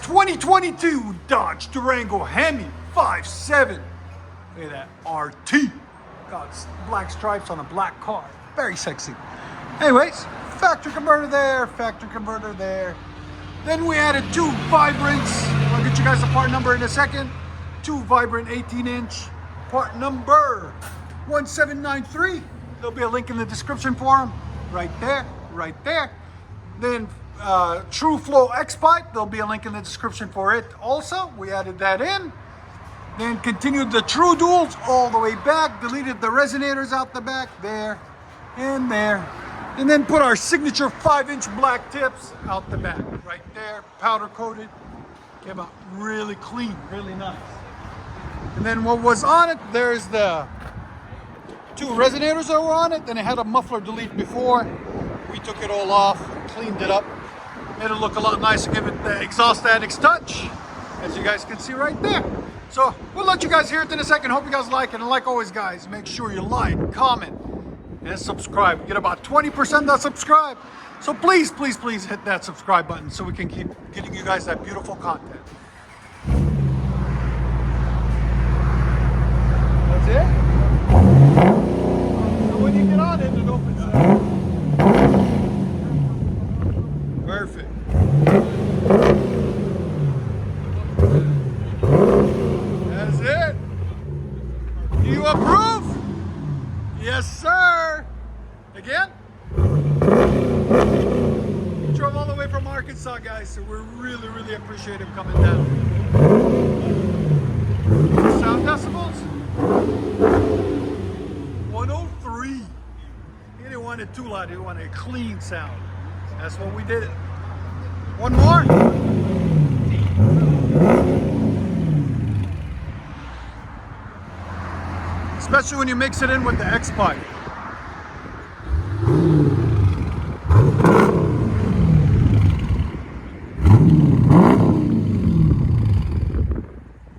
2022 Dodge Durango Hemi 5.7. Look at that RT. Got black stripes on a black car. Very sexy. Anyways, factory converter there, factory converter there. Then we added two vibrants. I'll get you guys the part number in a second. Two vibrant 18-inch. Part number 1793. There'll be a link in the description for them. Right there, right there. Then True Flow X pipe. There'll be a link in the description for it also. We added that in. Then continued the True Duals all the way back. Deleted the resonators out the back there and there. And then put our signature 5-inch black tips out the back. Right there, powder coated. Came out really clean, really nice. And then what was on it, there's the two resonators that were on it. Then it had a muffler delete before. We took it all off, cleaned it up, made it look a lot nicer, give it the exhaust addicts touch, as you guys can see right there. So we'll let you guys hear it in a second. Hope you guys like it. And like always, guys, make sure you like, comment, and subscribe. We get about 20% that subscribe. So please, please, please hit that subscribe button so we can keep getting you guys that beautiful content. That's it. So when you get on it, it opens up. Perfect. That's it. Do you approve? Yes, sir. Again? We drove all the way from Arkansas, guys, so we're really, really appreciative coming down. Sound decibels? 103. He didn't want it too loud, he wanted a clean sound. That's what we did. One more. Especially when you mix it in with the X pipe.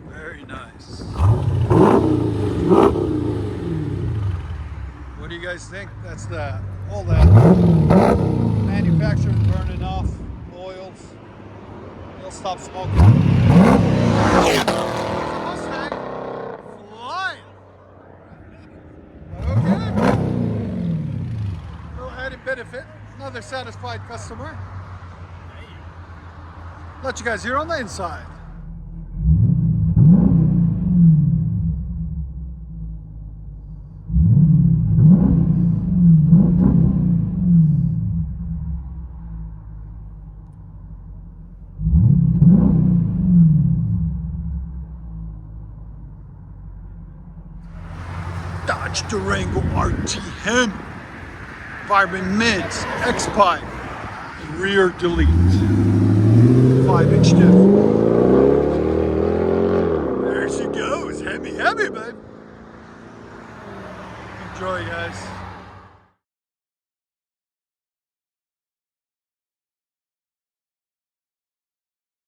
Very nice. What do you guys think? That's all that manufacturing burning off oils. It'll stop smoking. Mustang flying. Okay. Little added benefit. Another satisfied customer. Let you guys hear on the inside. Dodge Durango RT Hemi, vibrant mids, X pipe, rear delete, 5-inch diff. There she goes, Hemi, babe. Enjoy, guys.